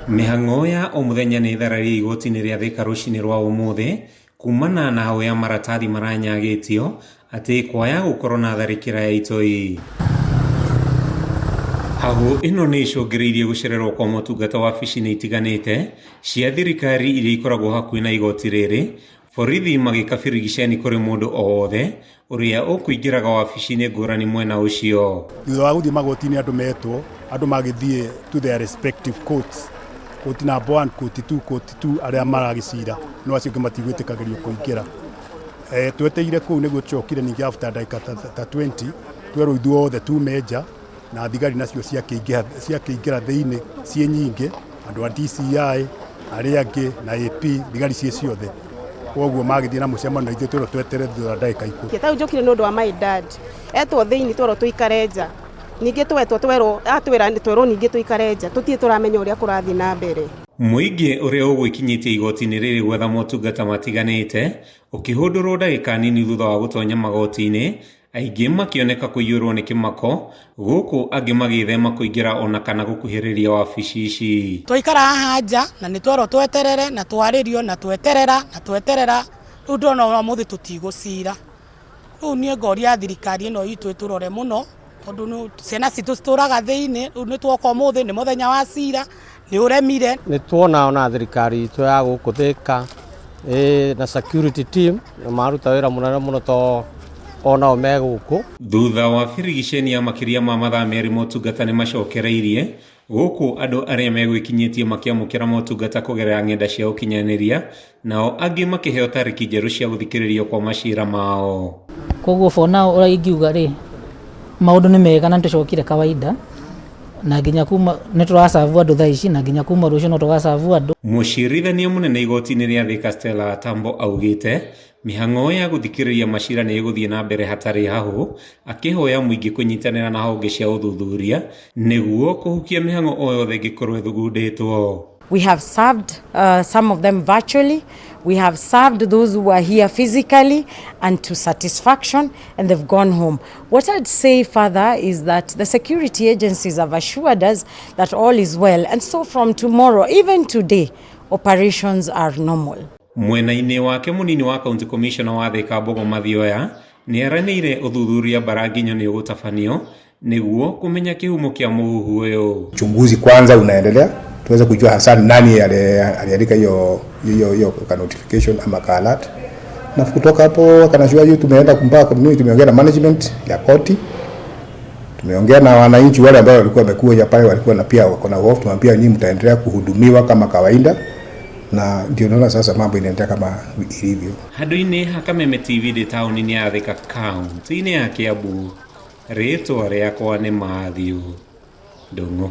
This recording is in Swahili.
Mihang'o ya o muthenya ni ithararire igoti-ini ria Thika rucini rwa umuthi kumana na hau ya maratathi maranyagitio ati kwaya gukorwo na tharikira ya itoi. Hau ino ni icungiriirie gucererwo kwa motungata wa wabici-ini itiganite cia thirikari iria ikoragwo hakuhi na igoti riri, borithi magikabirigiceni kuri mundu o wothe uria ukuingiraga wabici-ini ngurani mwena ucio. Thutha wa guthie magoti-ini andu metwo, andu magithie to their respective courts, court number 1, court 2, court 2 aria maragicira no acio matigwitikagirio kuingira. Tweteire kuu niguo tucokire ningi after ndagika ta 20 twerwo ithuothe tumeja na thigari nacio ciakiingira thiini cie nyingi, andu a DCI aria angi na AP thigari cie ciothe. Koguo magithie na mucemano ithuĩ twerwo twetere thutha ndagika ikumi. Tau njokire nundu wa my dad etwo thiini twerwo tuikare nja, ningi twerwo atwira ningi tuikare nja, tutie turamenya uria kurathi na mbere. Muingi uria ugwikinyitie igoti-ini riri gwetha motungata matiganite ukihundurwo ndagika nini thutha wa gutonya magoti-ini, aingi makioneka kuiyurwo ni kimako, guku angi magithema kuingira ona kana gukuhiriria wabici ici. Twaikara haha nja na ni twerwo tweterere na twaririo na tweterera riu ndona muthi tutigucira. Riu nie ngoria thirikari ino itu iturore muno tondu ciana citu cituraga thiini, riu ni twoka muthi ni muthenya wa cira ni uremire. Ni tuona ona thirikari itu ya guku Thika na security team maruta wira munene muno to ona o meguku. Thutha wa birigiceni ya makiria ma mathaa meri motungata ni macokereirie guku andu aria megwikinyitie makiamukira motungata kugerera ng'enda cia ukinyaniria, nao angi makiheo tariki njeru cia guthikiririo kwa macira mao. Koguo for now ura ingiuga ri maundu ni mega na tucokire kawaida na nginya kuma ni turasavu andu thaa ici na nginya kuma rucio no tugasavu andu. Mucirithania munene igoti-ini ria Thika Stella Tambo augite Mihang'o ya guthikiriria macira ni iguthie na mbere hatari hahu, akihoya muingi kunyitanira na honge cia uthuthuria niguo kuhukia mihang'o o yothe ngikorwo thugunditwo. We have served some of them virtually. We have served those who are here physically and to satisfaction, and they've gone home. What I'd say further is that the security agencies have assured us that all is well, and so from tomorrow, even today, operations are normal. Mwena-ini wake munini wa county commissioner wa Thika Mbogo Mathioya ni aranire uthuthuria baranginyo ni ugutafanio niguo kumenya kihumo kia muhuhu uyu. Uchunguzi kwanza unaendelea tuweze kujua hasa nani aliandika hiyo notification ama alert, na kutoka hapo kanashua hiyo tumeenda kumpaka tumeongea na management ya koti, tumeongea na wananchi wale ambao walikuwa wamekuja pale, walikuwa na pia wako na hofu, tumwambia nyinyi mtaendelea kuhudumiwa kama kawaida, na ndio naona sasa mambo inaendelea kama ilivyo. Handu-ini ha Kameme TV de tauni-ini ya Thika kaunti-ini ya Kiambu, ritwa riakwa ni Matthew Ndung'u.